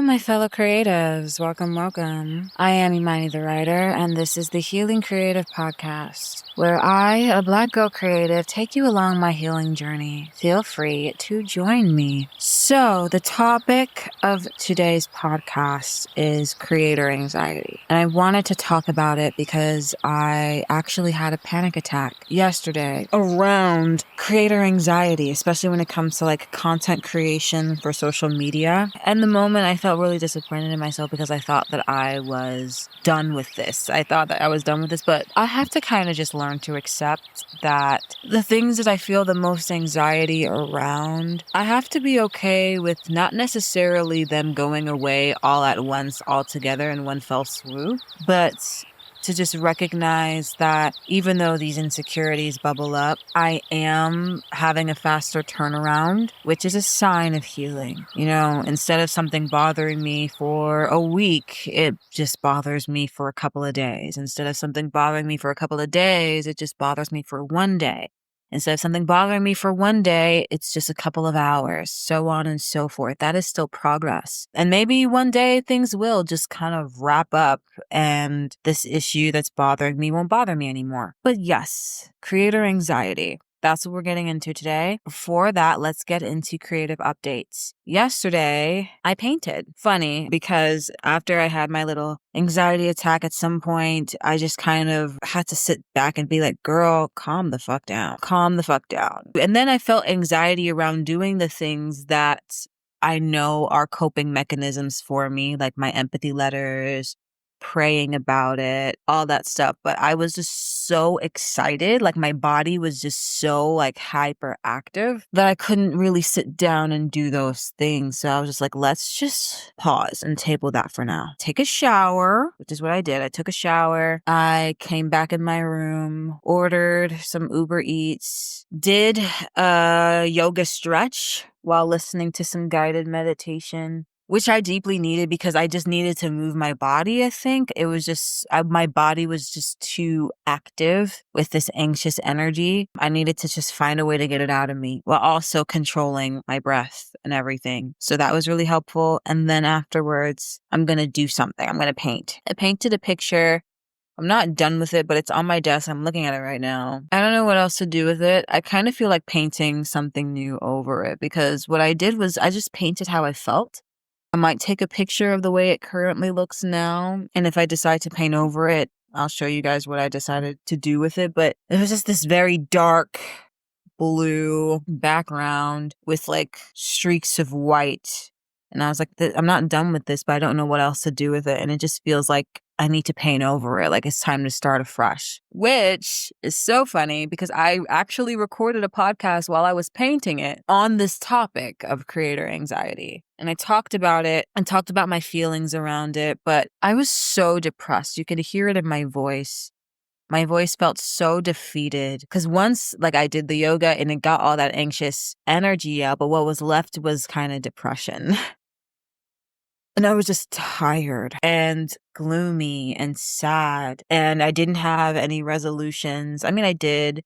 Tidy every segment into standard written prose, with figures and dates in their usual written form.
my fellow creatives. Welcome, welcome. I am Imani the writer, and this is the Healing Creative Podcast, where I, a Black girl creative, take you along my healing journey. Feel free to join me. So, the topic of today's podcast is creator anxiety. And I wanted to talk about it because I actually had a panic attack yesterday around creator anxiety, especially when it comes to like content creation for social media. And the moment I felt really disappointed in myself because I thought that I was done with this. I thought that I was done with this, but I have to kind of just learn to accept that the things that I feel the most anxiety around, I have to be okay with not necessarily them going away all at once, all together in one fell swoop, but to just recognize that even though these insecurities bubble up, I am having a faster turnaround, which is a sign of healing. You know, instead of something bothering me for a week, it just bothers me for a couple of days. Instead of something bothering me for a couple of days, it just bothers me for one day. Instead of something bothering me for one day, it's just a couple of hours, so on and so forth. That is still progress. And maybe one day things will just kind of wrap up and this issue that's bothering me won't bother me anymore. But yes, creator anxiety. That's what we're getting into today. Before that, let's get into creative updates. Yesterday, I painted. Funny, because after I had my little anxiety attack at some point, I just kind of had to sit back and be like, girl, calm the fuck down. Calm the fuck down. And then I felt anxiety around doing the things that I know are coping mechanisms for me, like my empathy letters, praying about it, all that stuff. But I was just so excited. Like my body was just so like hyperactive that I couldn't really sit down and do those things. So I was just like, let's just pause and table that for now. Take a shower, which is what I did. I took a shower. I came back in my room, ordered some Uber Eats, did a yoga stretch while listening to some guided meditation, which I deeply needed because I just needed to move my body, I think. It was just, my body was just too active with this anxious energy. I needed to just find a way to get it out of me while also controlling my breath and everything. So that was really helpful. And then afterwards, I'm going to do something. I'm going to paint. I painted a picture. I'm not done with it, but it's on my desk. I'm looking at it right now. I don't know what else to do with it. I kind of feel like painting something new over it because what I did was I just painted how I felt. I might take a picture of the way it currently looks now. And if I decide to paint over it, I'll show you guys what I decided to do with it. But it was just this very dark blue background with like streaks of white. And I was like, I'm not done with this, but I don't know what else to do with it. And it just feels like I need to paint over it. Like it's time to start afresh, which is so funny because I actually recorded a podcast while I was painting it on this topic of creator anxiety. And I talked about it and talked about my feelings around it, but I was so depressed. You could hear it in my voice. My voice felt so defeated because once like I did the yoga and it got all that anxious energy out, but what was left was kind of depression. And I was just tired and gloomy and sad. And I didn't have any resolutions. I mean, I did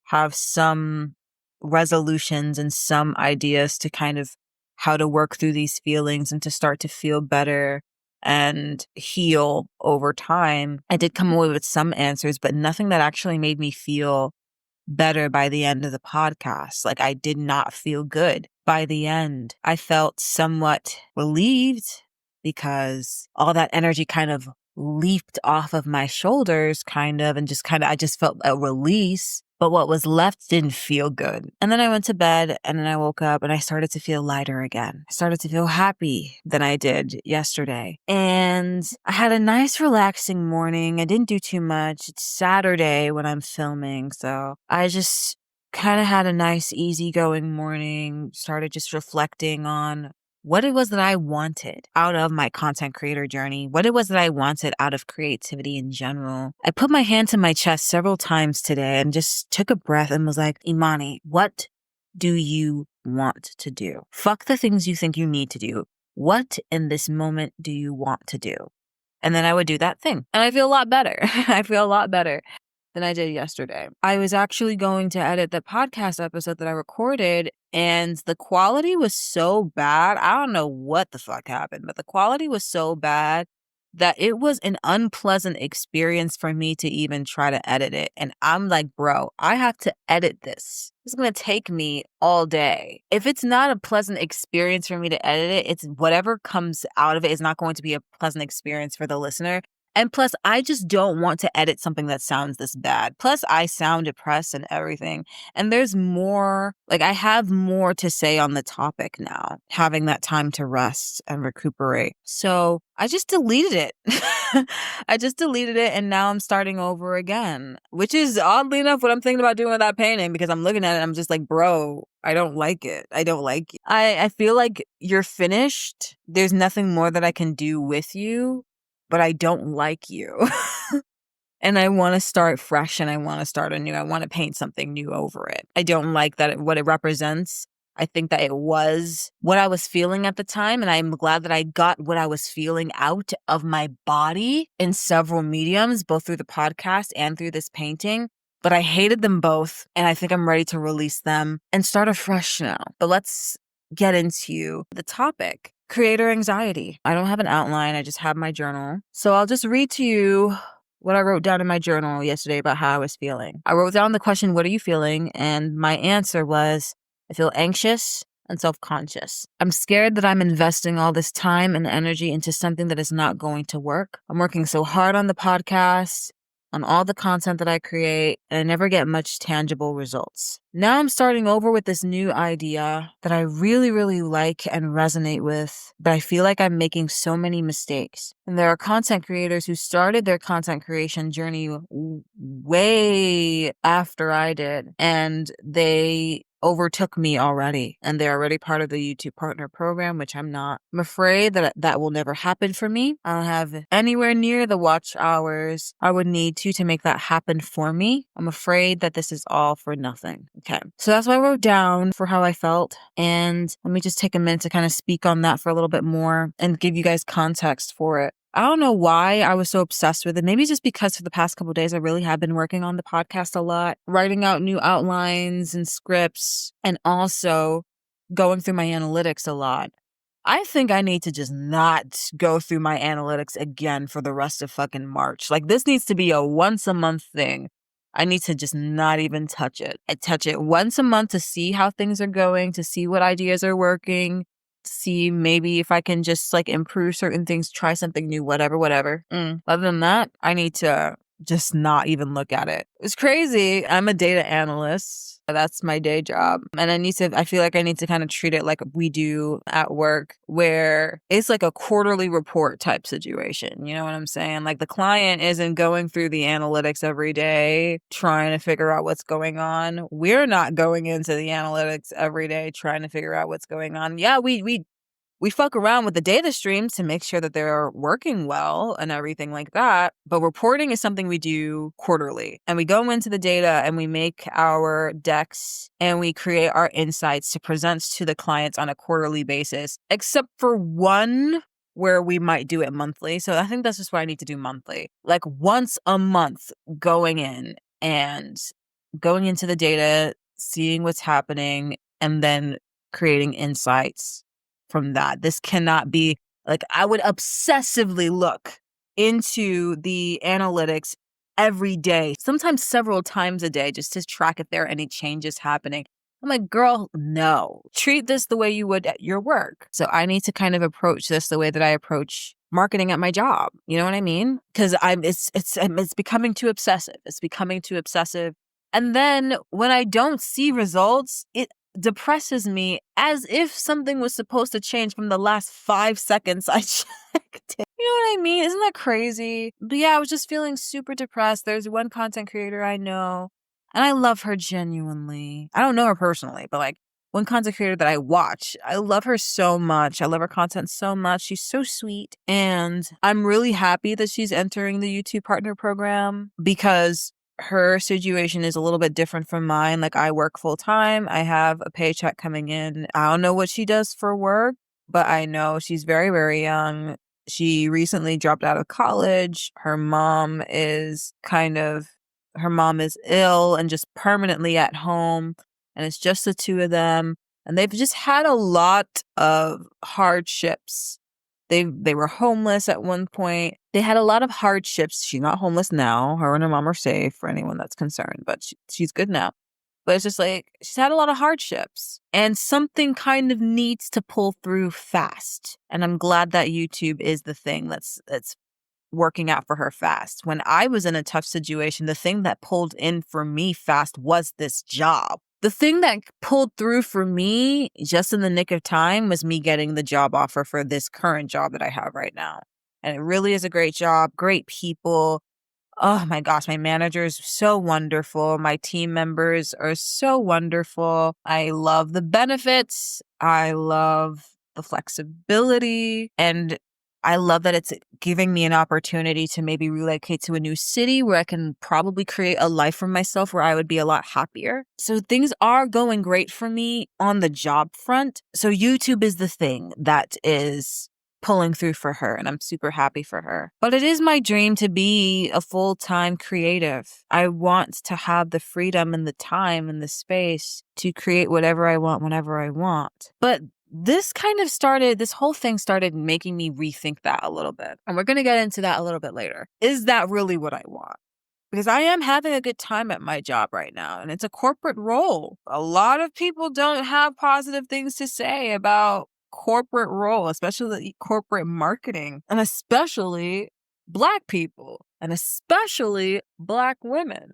have some resolutions and some ideas to kind of how to work through these feelings and to start to feel better and heal over time. I did come away with some answers, but nothing that actually made me feel better by the end of the podcast. Like I did not feel good by the end. I felt somewhat relieved because all that energy kind of leaped off of my shoulders and just I just felt a release. But what was left didn't feel good. And then I went to bed and then I woke up and I started to feel lighter again. I started to feel happy than I did yesterday. And I had a nice relaxing morning. I didn't do too much. It's Saturday when I'm filming. So I just kind of had a nice easygoing morning, started just reflecting on what it was that I wanted out of my content creator journey, what it was that I wanted out of creativity in general. I put my hand to my chest several times today and just took a breath and was like, Imani, what do you want to do? Fuck the things you think you need to do. What in this moment do you want to do? And then I would do that thing. And I feel a lot better. I feel a lot better than I did yesterday. I was actually going to edit the podcast episode that I recorded And the quality was so bad. I don't know what the fuck happened, but the quality was so bad that it was an unpleasant experience for me to even try to edit it. And I'm like, bro, I have to edit this. It's going to take me all day. If it's not a pleasant experience for me to edit it, it's whatever comes out of it is not going to be a pleasant experience for the listener. And plus, I just don't want to edit something that sounds this bad. Plus, I sound depressed and everything. And there's more, like, I have more to say on the topic now, having that time to rest and recuperate. So I just deleted it. I just deleted it, and now I'm starting over again, which is oddly enough what I'm thinking about doing with that painting, because I'm looking at it and I'm just like, bro, I don't like it. I don't like it. I feel like you're finished. There's nothing more that I can do with you, but I don't like you. And I want to start fresh, and I want to start anew. I want to paint something new over it. I don't like that what it represents. I think that it was what I was feeling at the time, and I'm glad that I got what I was feeling out of my body in several mediums, both through the podcast and through this painting. But I hated them both, and I think I'm ready to release them and start afresh now. But let's get into the topic. Creator anxiety. I don't have an outline. I just have my journal. So I'll just read to you what I wrote down in my journal yesterday about how I was feeling. I wrote down the question, what are you feeling? And my answer was, I feel anxious and self-conscious. I'm scared that I'm investing all this time and energy into something that is not going to work. I'm working so hard on the podcast, on all the content that I create, and I never get much tangible results. Now I'm starting over with this new idea that I really, really like and resonate with, but I feel like I'm making so many mistakes. And there are content creators who started their content creation journey way after I did, and they overtook me already, and they're already part of the YouTube partner program, which I'm not. I'm afraid that that will never happen for me. I don't have anywhere near the watch hours I would need to make that happen for me. I'm afraid that this is all for nothing. Okay, so that's what I wrote down for how I felt, and let me just take a minute to kind of speak on that for a little bit more and give you guys context for it. I don't know why I was so obsessed with it. Maybe just because for the past couple of days, I really have been working on the podcast a lot, writing out new outlines and scripts, and also going through my analytics a lot. I think I need to just not go through my analytics again for the rest of fucking March. Like, this needs to be a once a month thing. I need to just not even touch it. I touch it once a month to see how things are going, to see what ideas are working, see maybe if I can just like improve certain things, try something new, whatever. Other than that, I need to just not even look at it. It's crazy. I'm a data analyst. That's my day job. And I feel like I need to kind of treat it like we do at work, where it's like a quarterly report type situation. You know what I'm saying? Like, the client isn't going through the analytics every day trying to figure out what's going on. We're not going into the analytics every day trying to figure out what's going on. Yeah, we fuck around with the data streams to make sure that they're working well and everything like that. But reporting is something we do quarterly. And we go into the data and we make our decks and we create our insights to present to the clients on a quarterly basis, except for one where we might do it monthly. So I think that's just what I need to do monthly. Like, once a month, going in and going into the data, seeing what's happening, and then creating insights from that. This cannot be like, I would obsessively look into the analytics every day, sometimes several times a day, just to track if there are any changes happening. I'm like, girl, no. Treat this the way you would at your work. So I need to kind of approach this the way that I approach marketing at my job. You know what I mean? Because it's becoming too obsessive. It's becoming too obsessive. And then when I don't see results, it depresses me, as if something was supposed to change from the last 5 seconds I checked it. You know what I mean? Isn't that crazy? But yeah, I was just feeling super depressed. There's one content creator I know, and I love her genuinely. I don't know her personally, but like, one content creator that I watch, I love her so much. I love her content so much. She's so sweet. And I'm really happy that she's entering the YouTube partner program, because her situation is a little bit different from mine. Like, I work full time. I have a paycheck coming in. I don't know what she does for work, but I know she's very, very young. She recently dropped out of college. Her mom is ill and just permanently at home. And it's just the two of them. And they've just had a lot of hardships. They were homeless at one point. They had a lot of hardships. She's not homeless now. Her and her mom are safe for anyone that's concerned, but she's good now. But it's just like, she's had a lot of hardships and something kind of needs to pull through fast. And I'm glad that YouTube is the thing that's working out for her fast. When I was in a tough situation, the thing that pulled in for me fast was this job. The thing that pulled through for me just in the nick of time was me getting the job offer for this current job that I have right now. And it really is a great job, great people. Oh my gosh, my manager is so wonderful. My team members are so wonderful. I love the benefits. I love the flexibility. And I love that it's giving me an opportunity to maybe relocate to a new city where I can probably create a life for myself where I would be a lot happier. So things are going great for me on the job front. So YouTube is the thing that is pulling through for her, and I'm super happy for her. But it is my dream to be a full-time creative. I want to have the freedom and the time and the space to create whatever I want whenever I want. But this whole thing started making me rethink that a little bit. And we're going to get into that a little bit later. Is that really what I want? Because I am having a good time at my job right now, and it's a corporate role. A lot of people don't have positive things to say about corporate role, especially corporate marketing, and especially Black people, and especially Black women.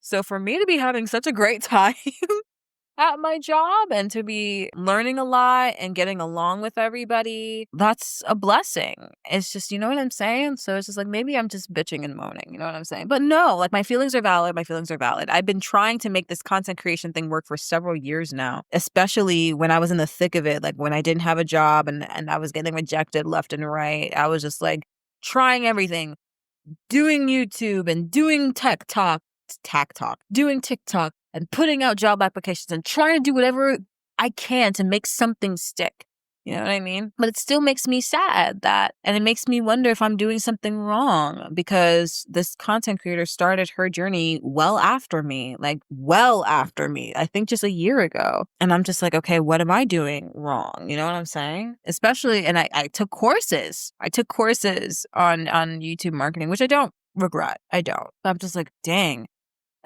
So for me to be having such a great time at my job and to be learning a lot and getting along with everybody, that's a blessing. It's just, you know what I'm saying? So it's just like, maybe I'm just bitching and moaning, you know what I'm saying? But no, like my feelings are valid. My feelings are valid. I've been trying to make this content creation thing work for several years now, especially when I was in the thick of it, like when I didn't have a job and I was getting rejected left and right. I was just like trying everything, doing YouTube and doing doing TikTok and putting out job applications and trying to do whatever I can to make something stick. You know what I mean? But it still makes me sad and it makes me wonder if I'm doing something wrong, because this content creator started her journey well after me. I think just a year ago. And I'm just like, okay, what am I doing wrong? You know what I'm saying? Especially, and I took courses. I took courses on YouTube marketing, which I don't regret. I don't. But I'm just like, dang.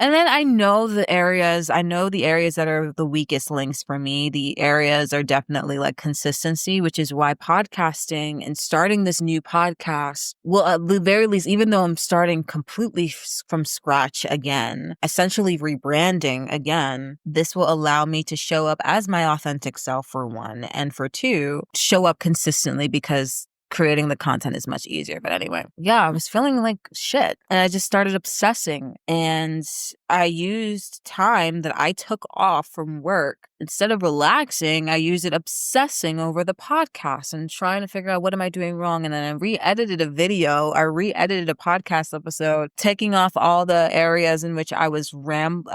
And then I know the areas that are the weakest links for me. The areas are definitely like consistency, which is why podcasting and starting this new podcast will, at the very least, even though I'm starting completely from scratch again, essentially rebranding again, this will allow me to show up as my authentic self, for one, and for two, show up consistently, because creating the content is much easier. But anyway, yeah, I was feeling like shit. And I just started obsessing. And I used time that I took off from work. Instead of relaxing, I used it obsessing over the podcast and trying to figure out what am I doing wrong. And then I re-edited a podcast episode, taking off all the areas in which I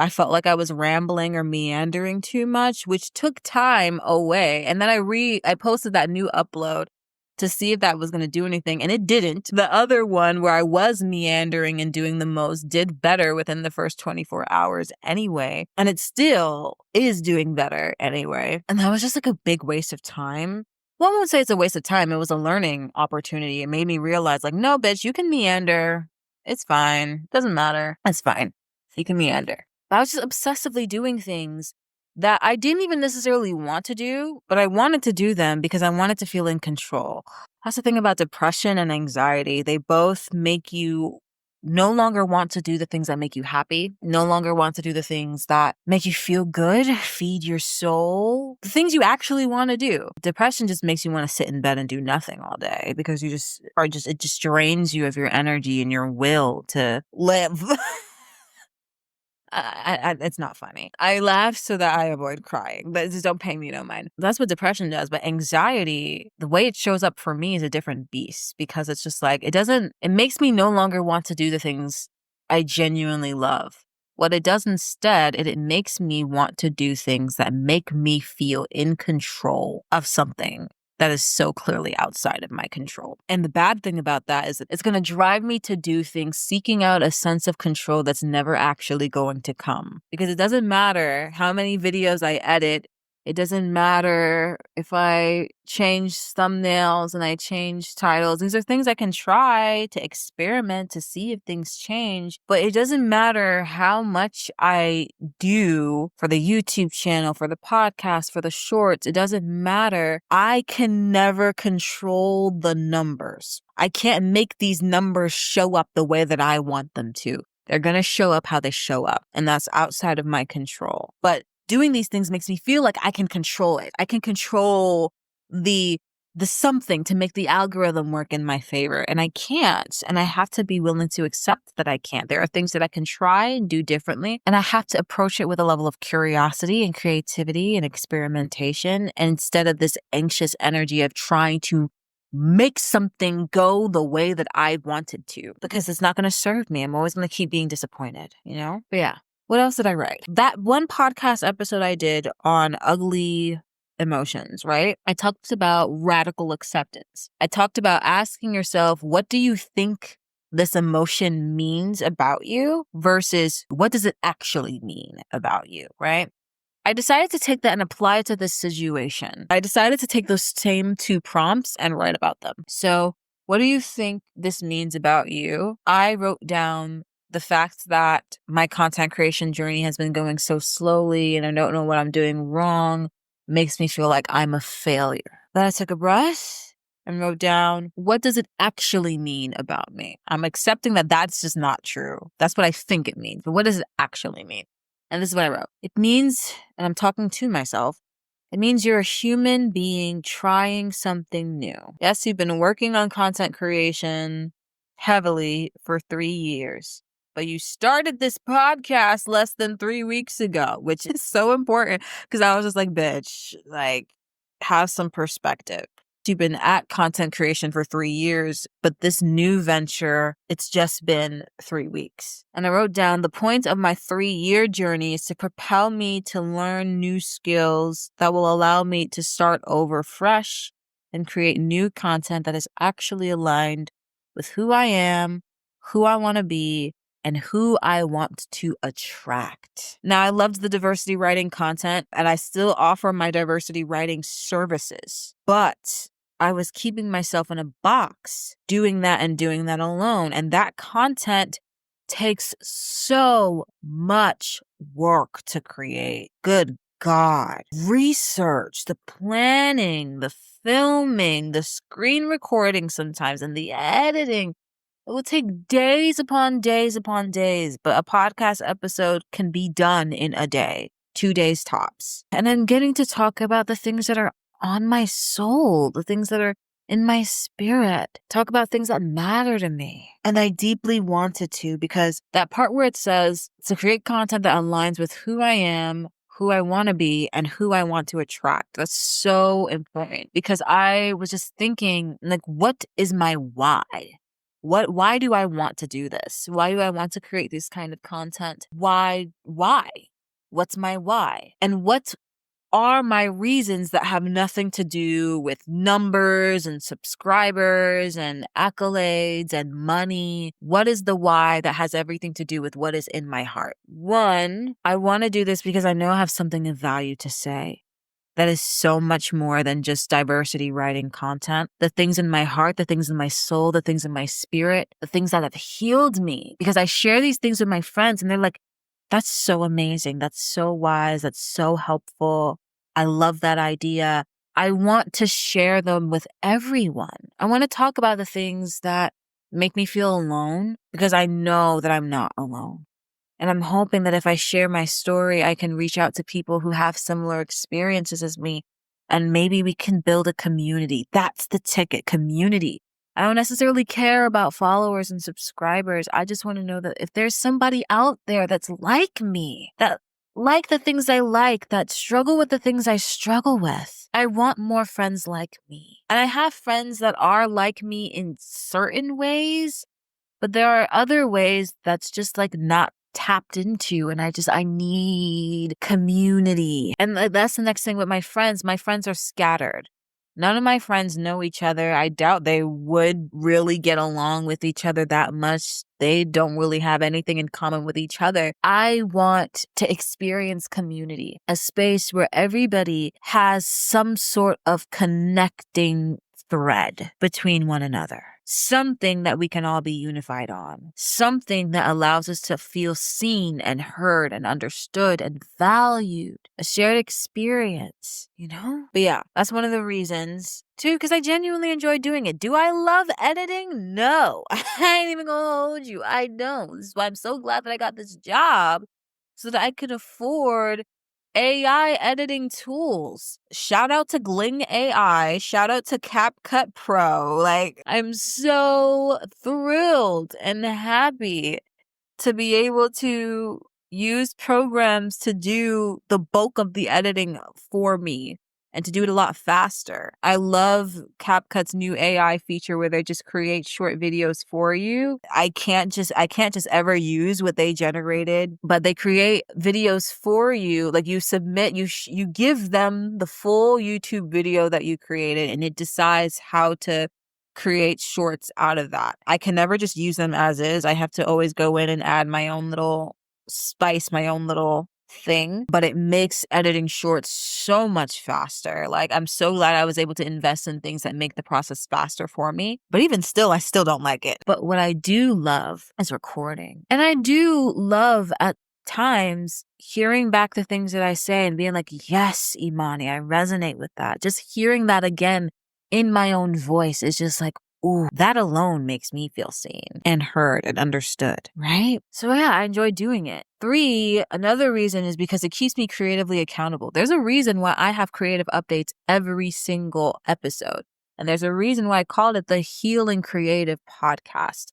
felt like I was rambling or meandering too much, which took time away. And then I posted that new upload to see if that was going to do anything, and it didn't. The other one, where I was meandering and doing the most, did better within the first 24 hours anyway, and it still is doing better anyway. And that was just like a big waste of time. One would say it's a waste of time. It was a learning opportunity. It made me realize, like, no, bitch, you can meander. It's fine. Doesn't matter. It's fine. You can meander. But I was just obsessively doing things that I didn't even necessarily want to do, but I wanted to do them because I wanted to feel in control. That's the thing about depression and anxiety. They both make you no longer want to do the things that make you happy, no longer want to do the things that make you feel good, feed your soul, the things you actually want to do. Depression just makes you want to sit in bed and do nothing all day, because it just drains you of your energy and your will to live. It's not funny. I laugh so that I avoid crying, but just don't pay me no mind. That's what depression does. But anxiety, the way it shows up for me is a different beast, because it's just like, it makes me no longer want to do the things I genuinely love. What it does instead, it makes me want to do things that make me feel in control of something that is so clearly outside of my control. And the bad thing about that is that it's going to drive me to do things seeking out a sense of control that's never actually going to come. Because it doesn't matter how many videos I edit It doesn't matter if I change thumbnails and I change titles. These are things I can try to experiment to see if things change, but it doesn't matter how much I do for the YouTube channel, for the podcast, for the shorts. It doesn't matter. I can never control the numbers. I can't make these numbers show up the way that I want them to. They're going to show up how they show up, and that's outside of my control. But doing these things makes me feel like I can control it. I can control the something to make the algorithm work in my favor, and I can't. And I have to be willing to accept that I can't. There are things that I can try and do differently, and I have to approach it with a level of curiosity and creativity and experimentation instead of this anxious energy of trying to make something go the way that I want it to, because it's not going to serve me. I'm always going to keep being disappointed, But yeah. What else did I write? That one podcast episode I did on ugly emotions, right? I talked about radical acceptance. I talked about asking yourself, what do you think this emotion means about you versus what does it actually mean about you, right? I decided to take that and apply it to this situation. I decided to take those same 2 prompts and write about them. So, what do you think this means about you? I wrote down the fact that my content creation journey has been going so slowly and I don't know what I'm doing wrong makes me feel like I'm a failure. Then I took a breath and wrote down, what does it actually mean about me? I'm accepting that that's just not true. That's what I think it means, but what does it actually mean? And this is what I wrote. It means, and I'm talking to myself, it means you're a human being trying something new. Yes, you've been working on content creation heavily for 3 years, but you started this podcast less than 3 weeks ago, which is so important because I was just like, bitch, like, have some perspective. You've been at content creation for 3 years, but this new venture, it's just been 3 weeks. And I wrote down the point of my 3-year journey is to propel me to learn new skills that will allow me to start over fresh and create new content that is actually aligned with who I am, who I want to be, and who I want to attract. Now, I loved the diversity writing content, and I still offer my diversity writing services, but I was keeping myself in a box doing that and doing that alone. And that content takes so much work to create. Good God. Research, the planning, the filming, the screen recording sometimes, and the editing. It will take days upon days upon days, but a podcast episode can be done in a day, 2 days tops. And then getting to talk about the things that are on my soul, the things that are in my spirit, talk about things that matter to me. And I deeply wanted to, because that part where it says to create content that aligns with who I am, who I want to be, and who I want to attract. That's so important, because I was just thinking, like, what is my why? Why do I want to do this? Why do I want to create this kind of content? Why? What's my why? And what are my reasons that have nothing to do with numbers and subscribers and accolades and money? What is the why that has everything to do with what is in my heart? 1, I want to do this because I know I have something of value to say. That is so much more than just diversity writing content. The things in my heart, the things in my soul, the things in my spirit, the things that have healed me. Because I share these things with my friends and they're like, that's so amazing. That's so wise. That's so helpful. I love that idea. I want to share them with everyone. I want to talk about the things that make me feel alone, because I know that I'm not alone. And I'm hoping that if I share my story, I can reach out to people who have similar experiences as me, and maybe we can build a community. That's the ticket, community. I don't necessarily care about followers and subscribers. I just want to know that if there's somebody out there that's like me, that like the things I like, that struggle with the things I struggle with, I want more friends like me. And I have friends that are like me in certain ways, but there are other ways that's just like not tapped into, and I need community. And that's the next thing with my friends. My friends are scattered. None of my friends know each other. I doubt they would really get along with each other that much. They don't really have anything in common with each other. I want to experience community, a space where everybody has some sort of connecting thread between one another. Something that we can all be unified on. Something that allows us to feel seen and heard and understood and valued. A shared experience, you know? But yeah, that's one of the reasons. Too, because I genuinely enjoy doing it. Do I love editing? No. I ain't even gonna hold you. I don't. This is why I'm so glad that I got this job so that I could afford AI editing tools. Shout out to Gling AI. Shout out to CapCut Pro. Like, I'm so thrilled and happy to be able to use programs to do the bulk of the editing for me and to do it a lot faster. I love CapCut's new AI feature where they just create short videos for you. I can't just ever use what they generated, but they create videos for you. Like you submit, you give them the full YouTube video that you created and it decides how to create shorts out of that. I can never just use them as is. I have to always go in and add my own little spice, my own little thing, but it makes editing shorts so much faster. Like, I'm so glad I was able to invest in things that make the process faster for me. But even still, I still don't like it. But what I do love is recording. And I do love at times hearing back the things that I say and being like, yes, Imani, I resonate with that. Just hearing that again in my own voice is just like, ooh, that alone makes me feel seen and heard and understood, right? So yeah, I enjoy doing it. 3, another reason is because it keeps me creatively accountable. There's a reason why I have creative updates every single episode. And there's a reason why I called it the Healing Creative Podcast.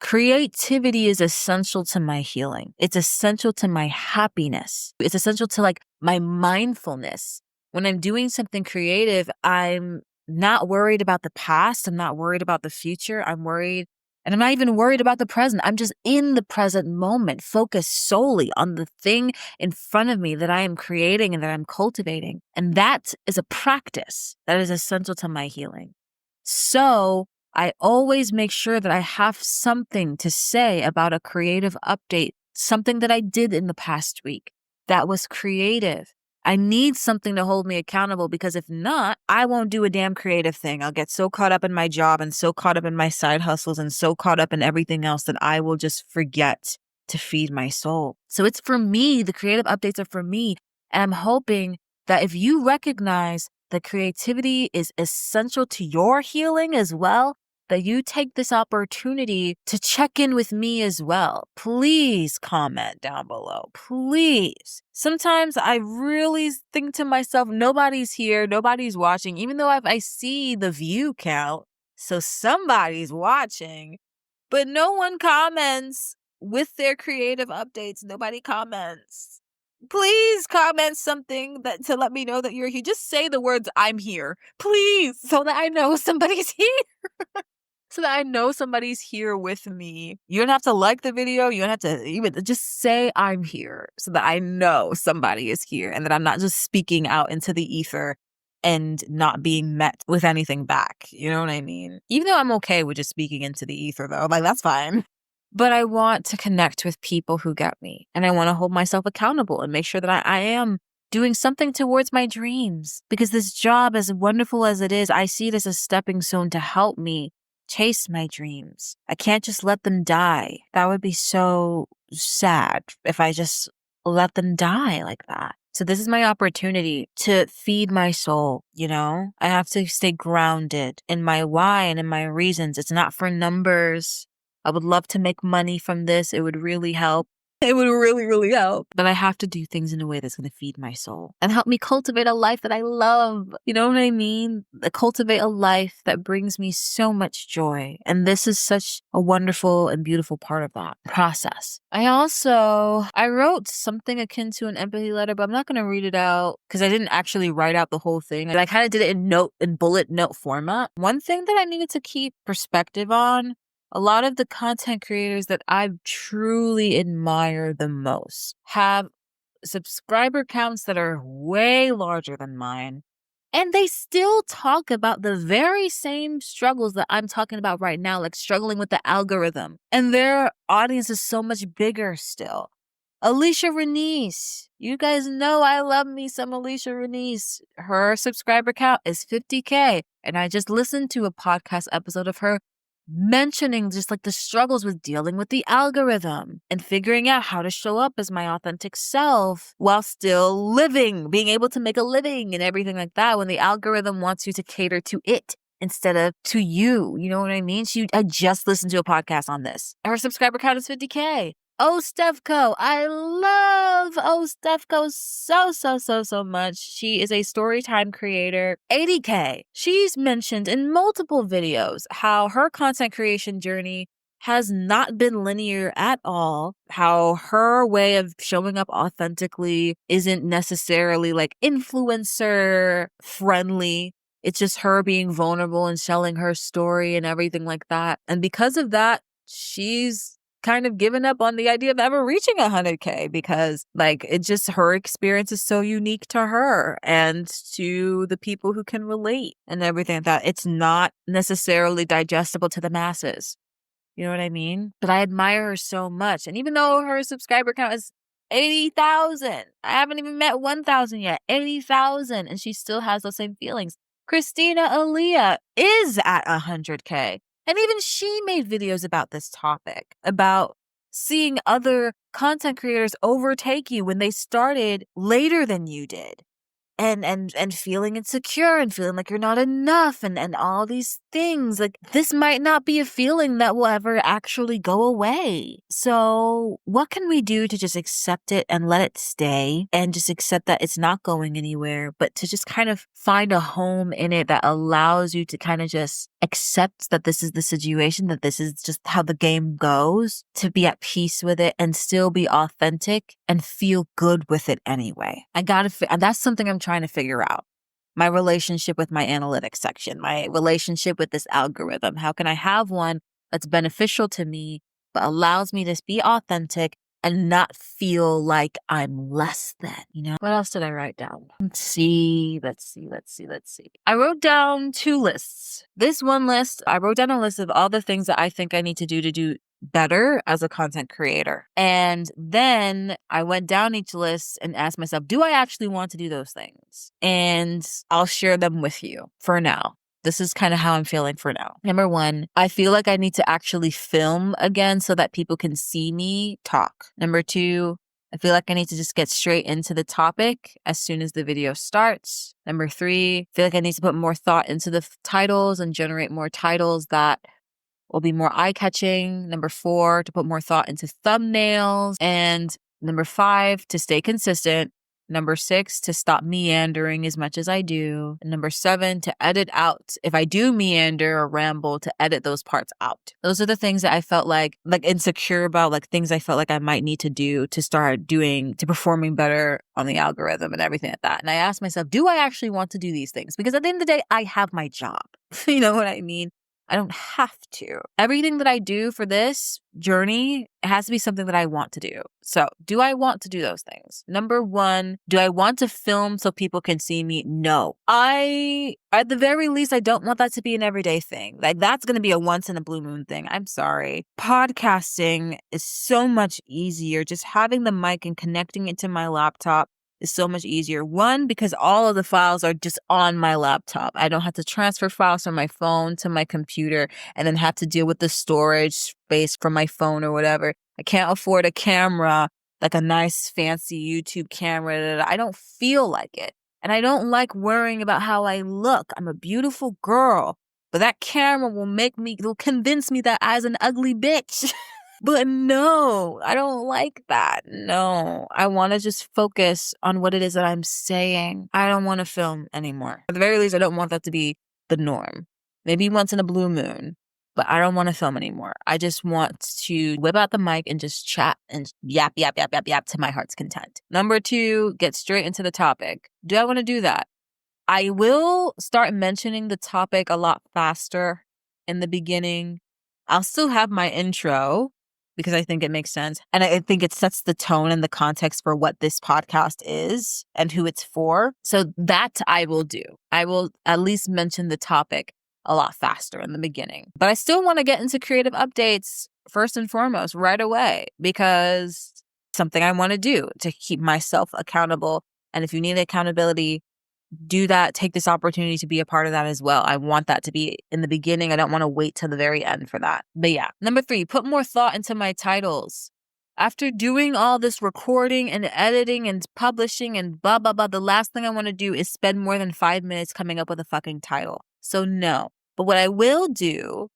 Creativity is essential to my healing. It's essential to my happiness. It's essential to like my mindfulness. When I'm doing something creative, I'm not worried about the past. I'm not worried about the future. I'm not even worried about the present. I'm just in the present moment, focused solely on the thing in front of me that I am creating and that I'm cultivating. And that is a practice that is essential to my healing. So I always make sure that I have something to say about a creative update, something that I did in the past week that was creative. I need something to hold me accountable because if not, I won't do a damn creative thing. I'll get so caught up in my job and so caught up in my side hustles and so caught up in everything else that I will just forget to feed my soul. So it's for me. The creative updates are for me. And I'm hoping that if you recognize that creativity is essential to your healing as well, that you take this opportunity to check in with me as well. Please comment down below. Please. Sometimes I really think to myself, nobody's here, nobody's watching, even though I see the view count. So somebody's watching, but no one comments with their creative updates. Nobody comments. Please comment something that to let me know that you're here. Just say the words, I'm here, please, so that I know somebody's here. So that I know somebody's here with me. You don't have to like the video. You don't have to even just say I'm here so that I know somebody is here and that I'm not just speaking out into the ether and not being met with anything back. You know what I mean? Even though I'm okay with just speaking into the ether though, like that's fine. But I want to connect with people who get me and I want to hold myself accountable and make sure that I am doing something towards my dreams because this job, as wonderful as it is, I see it as a stepping stone to help me chase my dreams. I can't just let them die. That would be so sad if I just let them die like that. So this is my opportunity to feed my soul, you know? I have to stay grounded in my why and in my reasons. It's not for numbers. I would love to make money from this. It would really help. It would really, really help. But I have to do things in a way that's going to feed my soul and help me cultivate a life that I love. You know what I mean? Cultivate a life that brings me so much joy. And this is such a wonderful and beautiful part of that process. I wrote something akin to an empathy letter, but I'm not going to read it out because I didn't actually write out the whole thing. I kind of did it in bullet note format. One thing that I needed to keep perspective on, a lot of the content creators that I truly admire the most have subscriber counts that are way larger than mine, And they still talk about the very same struggles that I'm talking about right now, like struggling with the algorithm. And their audience is so much bigger still. Alicia Renice. You guys know I love me some Alicia Renice. Her subscriber count is 50K. And I just listened to a podcast episode of her mentioning just like the struggles with dealing with the algorithm and figuring out how to show up as my authentic self while still living, being able to make a living and everything like that when the algorithm wants you to cater to it instead of to you. You know what I mean? I just listened to a podcast on this. Her subscriber count is 50K. Oh, Stefco. I love Stefco so much. She is a storytime creator. 80K. She's mentioned in multiple videos how her content creation journey has not been linear at all, how her way of showing up authentically isn't necessarily like influencer friendly. It's just her being vulnerable and telling her story and everything like that. And because of that, she's kind of given up on the idea of ever reaching 100K because like it just her experience is so unique to her and to the people who can relate and everything like that. It's not necessarily digestible to the masses. You know what I mean? But I admire her so much. And even though her subscriber count is 80,000, I haven't even met 1,000 yet, 80,000, and she still has those same feelings. Christina Aaliyah is at 100K. And even she made videos about this topic, about seeing other content creators overtake you when they started later than you did. And feeling insecure and feeling like you're not enough and all these things. Like this might not be a feeling that will ever actually go away. So what can we do to just accept it and let it stay and just accept that it's not going anywhere, but to just kind of find a home in it that allows you to kind of just accept that this is the situation, that this is just how the game goes, to be at peace with it and still be authentic and feel good with it anyway. That's something I'm trying to figure out. My relationship with my analytics section, my relationship with this algorithm. How can I have one that's beneficial to me, but allows me to be authentic and not feel like I'm less than, you know? What else did I write down? Let's see. I wrote down 2 lists. This one list, I wrote down a list of all the things that I think I need to do better as a content creator. And then I went down each list and asked myself, do I actually want to do those things? And I'll share them with you for now. This is kind of how I'm feeling for now. Number 1, I feel like I need to actually film again so that people can see me talk. Number 2, I feel like I need to just get straight into the topic as soon as the video starts. Number 3, I feel like I need to put more thought into the titles and generate more titles that will be more eye-catching. Number 4, to put more thought into thumbnails. And number 5, to stay consistent. Number 6, to stop meandering as much as I do. And number 7, to edit out. If I do meander or ramble, to edit those parts out. Those are the things that I felt like insecure about, like things I felt like I might need to do to start performing better on the algorithm and everything like that. And I asked myself, do I actually want to do these things? Because at the end of the day, I have my job. You know what I mean? I don't have to. Everything that I do for this journey has to be something that I want to do. So, do I want to do those things? Number 1, do I want to film so people can see me? No. At the very least, I don't want that to be an everyday thing. Like, that's going to be a once in a blue moon thing. I'm sorry. Podcasting is so much easier. Just having the mic and connecting it to my laptop is so much easier. 1, because all of the files are just on my laptop. I don't have to transfer files from my phone to my computer and then have to deal with the storage space from my phone or whatever. I can't afford a camera, like a nice fancy YouTube camera. I don't feel like it. And I don't like worrying about how I look. I'm a beautiful girl, but that camera will convince me that I's an ugly bitch. But no, I don't like that. No, I want to just focus on what it is that I'm saying. I don't want to film anymore. At the very least, I don't want that to be the norm. Maybe once in a blue moon, but I don't want to film anymore. I just want to whip out the mic and just chat and yap to my heart's content. Number 2, get straight into the topic. Do I want to do that? I will start mentioning the topic a lot faster in the beginning. I'll still have my intro, because I think it makes sense. And I think it sets the tone and the context for what this podcast is and who it's for. So that I will do. I will at least mention the topic a lot faster in the beginning. But I still want to get into creative updates first and foremost right away, because something I want to do to keep myself accountable. And if you need accountability, do that. Take this opportunity to be a part of that as well. I want that to be in the beginning. I don't want to wait till the very end for that. But yeah. Number 3, put more thought into my titles. After doing all this recording and editing and publishing and blah, blah, blah, the last thing I want to do is spend more than 5 minutes coming up with a fucking title. So no. But what I will do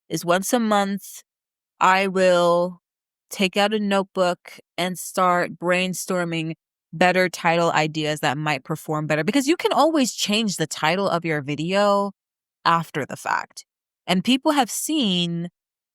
is once a month, I will take out a notebook and start brainstorming better title ideas that might perform better, because you can always change the title of your video after the fact. And people have seen,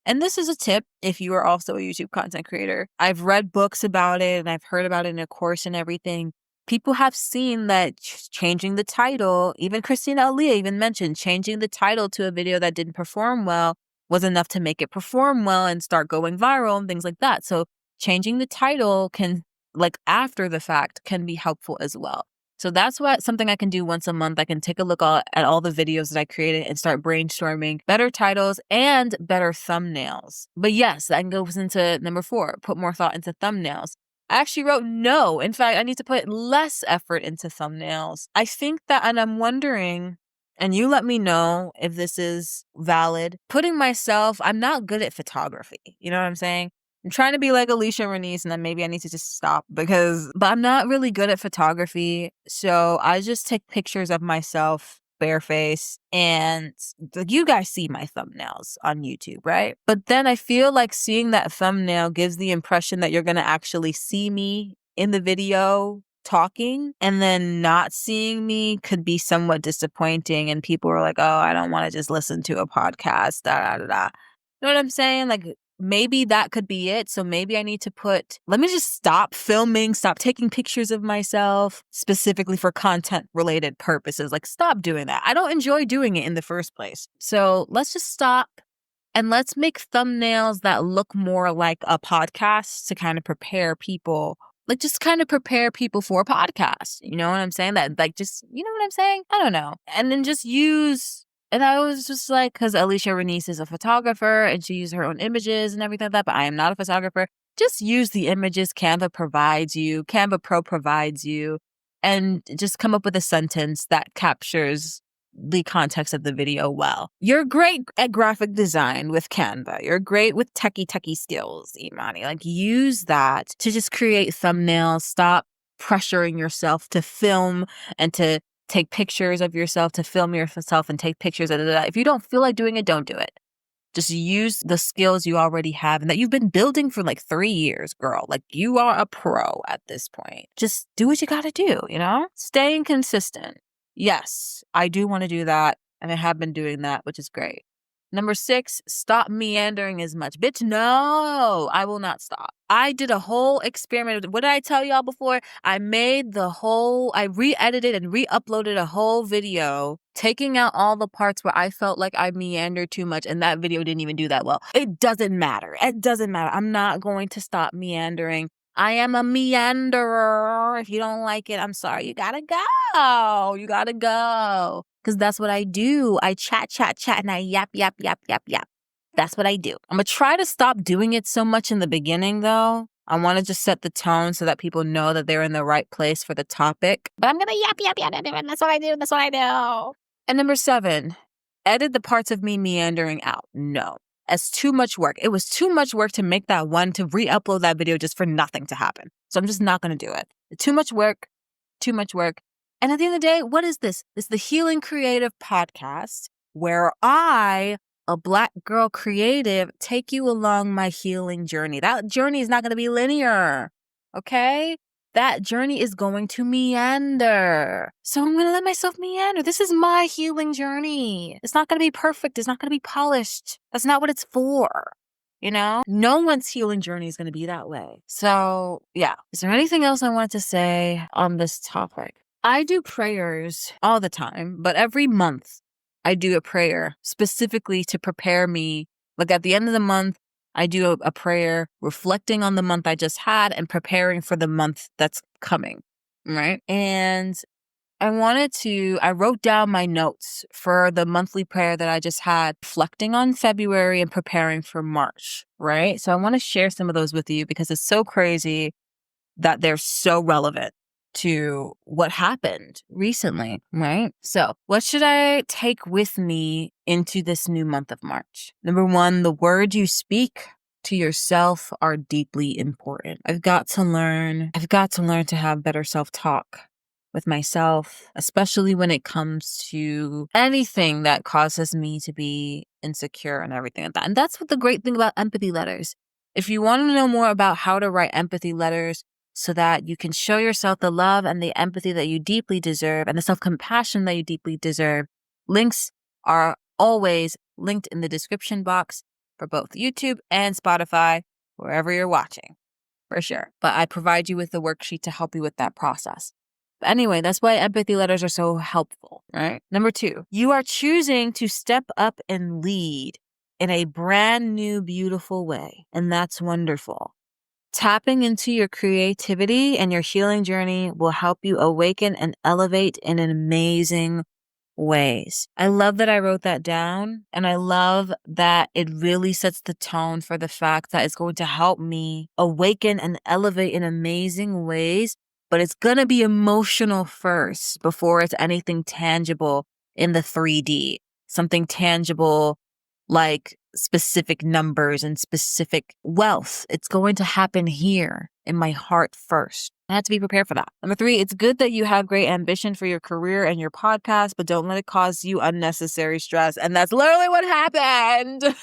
and this is a tip if you are also a YouTube content creator, I've read books about it and I've heard about it in a course and everything. People have seen that changing the title, even Christina Aaliyah even mentioned changing the title to a video that didn't perform well was enough to make it perform well and start going viral and things like that. So changing the title can, like after the fact, can be helpful as well. So that's something I can do once a month. I can take a look at all the videos that I created and start brainstorming better titles and better thumbnails. But yes, that goes into number 4, put more thought into thumbnails. I actually wrote no. In fact, I need to put less effort into thumbnails. I think that, and I'm wondering, and you let me know if this is valid, I'm not good at photography. You know what I'm saying? I'm trying to be like Alicia Renese, and then maybe I need to just stop but I'm not really good at photography. So I just take pictures of myself bareface, and you guys see my thumbnails on YouTube, right? But then I feel like seeing that thumbnail gives the impression that you're going to actually see me in the video talking, and then not seeing me could be somewhat disappointing. And people are like, oh, I don't want to just listen to a podcast, da, da, da, da. You know what I'm saying? Like, maybe that could be it. So maybe I need to let me just stop filming, stop taking pictures of myself specifically for content related purposes. Like, stop doing that. I don't enjoy doing it in the first place. So let's just stop and let's make thumbnails that look more like a podcast to kind of prepare people. Like, just kind of prepare people for a podcast. You know what I'm saying? That, like, just, you know what I'm saying? I don't know. And then just and I was just like, because Alicia Renese is a photographer and she uses her own images and everything like that, but I am not a photographer. Just use the images Canva Pro provides you, and just come up with a sentence that captures the context of the video well. You're great at graphic design with Canva. You're great with techie skills, Imani. Like, use that to just create thumbnails. Stop pressuring yourself to film and to take pictures of yourself, to film yourself and take pictures. If you don't feel like doing it, don't do it. Just use the skills you already have and that you've been building for like 3 years, girl. Like, you are a pro at this point. Just do what you got to do, you know? Staying consistent. Yes, I do want to do that. And I have been doing that, which is great. Number 6, stop meandering as much. Bitch, no, I will not stop. I did a whole experiment. What did I tell y'all before? I re-edited and re-uploaded a whole video, taking out all the parts where I felt like I meandered too much, and that video didn't even do that well. It doesn't matter. I'm not going to stop meandering. I am a meanderer. If you don't like it, I'm sorry. You gotta go. Because that's what I do. I chat, and I yap. That's what I do. I'm going to try to stop doing it so much in the beginning, though. I want to just set the tone so that people know that they're in the right place for the topic. But I'm going to yap. That's what I do. And number 7, edit the parts of me meandering out. No. As too much work. It was too much work to make that one, to re-upload that video just for nothing to happen. So I'm just not going to do it. Too much work. And at the end of the day, what is this? It's the Healing Creative Podcast, where I, a Black girl creative, take you along my healing journey. That journey is not going to be linear, okay? That journey is going to meander. So I'm going to let myself meander. This is my healing journey. It's not going to be perfect. It's not going to be polished. That's not what it's for. You know, no one's healing journey is going to be that way. So yeah. Is there anything else I want to say on this topic? I do prayers all the time, but every month I do a prayer specifically to prepare me. Like, at the end of the month, I do a prayer reflecting on the month I just had and preparing for the month that's coming, right? And I wrote down my notes for the monthly prayer that I just had, reflecting on February and preparing for March, right? So I want to share some of those with you because it's so crazy that they're so relevant to what happened recently, right? So what should I take with me into this new month of March? Number one, the words you speak to yourself are deeply important. I've got to learn to have better self-talk with myself, especially when it comes to anything that causes me to be insecure and everything like that. And that's what the great thing about empathy letters. If you want to know more about how to write empathy letters so that you can show yourself the love and the empathy that you deeply deserve and the self-compassion that you deeply deserve, links are always linked in the description box for both YouTube and Spotify, wherever you're watching, for sure. But I provide you with the worksheet to help you with that process. But anyway, that's why empathy letters are so helpful, right? Number two, you are choosing to step up and lead in a brand new, beautiful way. And that's wonderful. Tapping into your creativity and your healing journey will help you awaken and elevate in an amazing ways. I love that I wrote that down, and I love that it really sets the tone for the fact that it's going to help me awaken and elevate in amazing ways, but it's going to be emotional first before it's anything tangible in the 3D, something tangible like specific numbers and specific wealth. It's going to happen here in my heart first. I have to be prepared for that. Number three, it's good that you have great ambition for your career and your podcast, but don't let it cause you unnecessary stress. And that's literally what happened.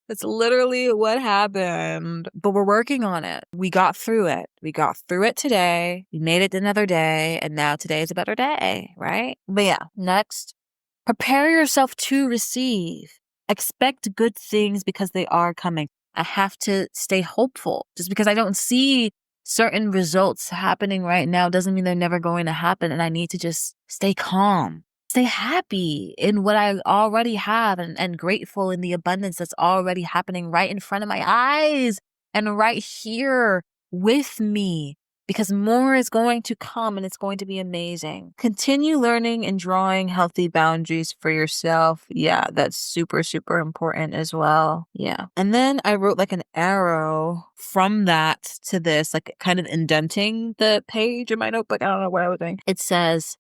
That's literally what happened. But we're working on it. We got through it. We got through it today. We made it another day. And now today is a better day, right? But yeah, next, prepare yourself to receive. Expect good things because they are coming. I have to stay hopeful. Just because I don't see certain results happening right now doesn't mean they're never going to happen. And I need to just stay calm, stay happy in what I already have and grateful in the abundance that's already happening right in front of my eyes and right here with me. Because more is going to come and it's going to be amazing. Continue learning and drawing healthy boundaries for yourself. Yeah, that's super, super important as well. Yeah. And then I wrote like an arrow from that to this, like kind of indenting the page in my notebook. I don't know what I was doing. It says,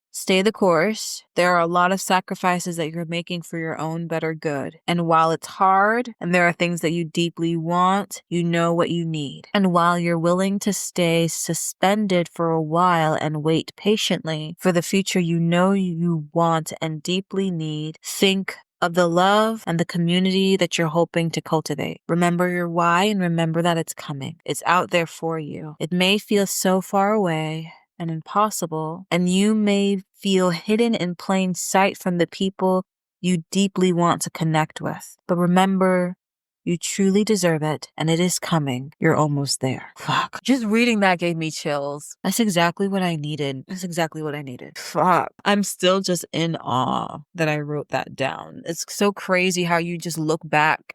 stay the course. There are a lot of sacrifices that you're making for your own better good. And while it's hard and there are things that you deeply want, you know what you need. And while you're willing to stay suspended for a while and wait patiently for the future you know you want and deeply need, think of the love and the community that you're hoping to cultivate. Remember your why and remember that it's coming. It's out there for you. It may feel so far away and impossible, and you may feel hidden in plain sight from the people you deeply want to connect with. But remember, you truly deserve it, and it is coming. You're almost there. Fuck. Just reading that gave me chills. That's exactly what I needed. Fuck. I'm still just in awe that I wrote that down. It's so crazy how you just look back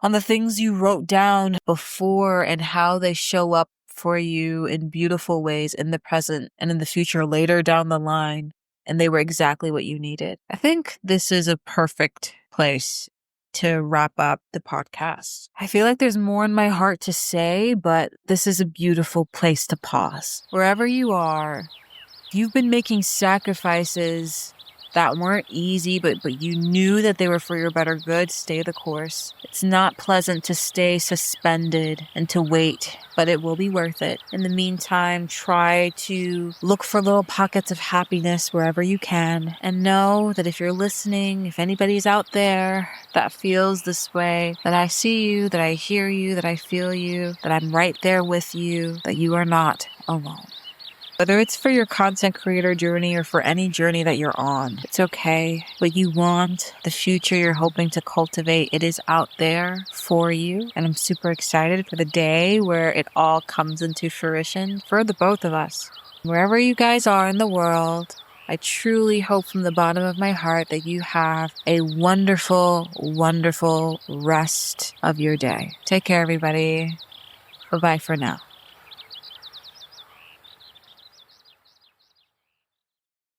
on the things you wrote down before and how they show up for you in beautiful ways in the present and in the future later down the line. And they were exactly what you needed. I think this is a perfect place to wrap up the podcast. I feel like there's more in my heart to say, but this is a beautiful place to pause. Wherever you are, you've been making sacrifices that weren't easy, but you knew that they were for your better good. Stay the course. It's not pleasant to stay suspended and to wait, but it will be worth it. In the meantime, try to look for little pockets of happiness wherever you can, and know that if you're listening, if anybody's out there that feels this way, that I see you, that I hear you, that I feel you, that I'm right there with you, that you are not alone. Whether it's for your content creator journey or for any journey that you're on, it's okay. What you want, the future you're hoping to cultivate, it is out there for you. And I'm super excited for the day where it all comes into fruition for the both of us. Wherever you guys are in the world, I truly hope from the bottom of my heart that you have a wonderful, wonderful rest of your day. Take care, everybody. Bye-bye for now.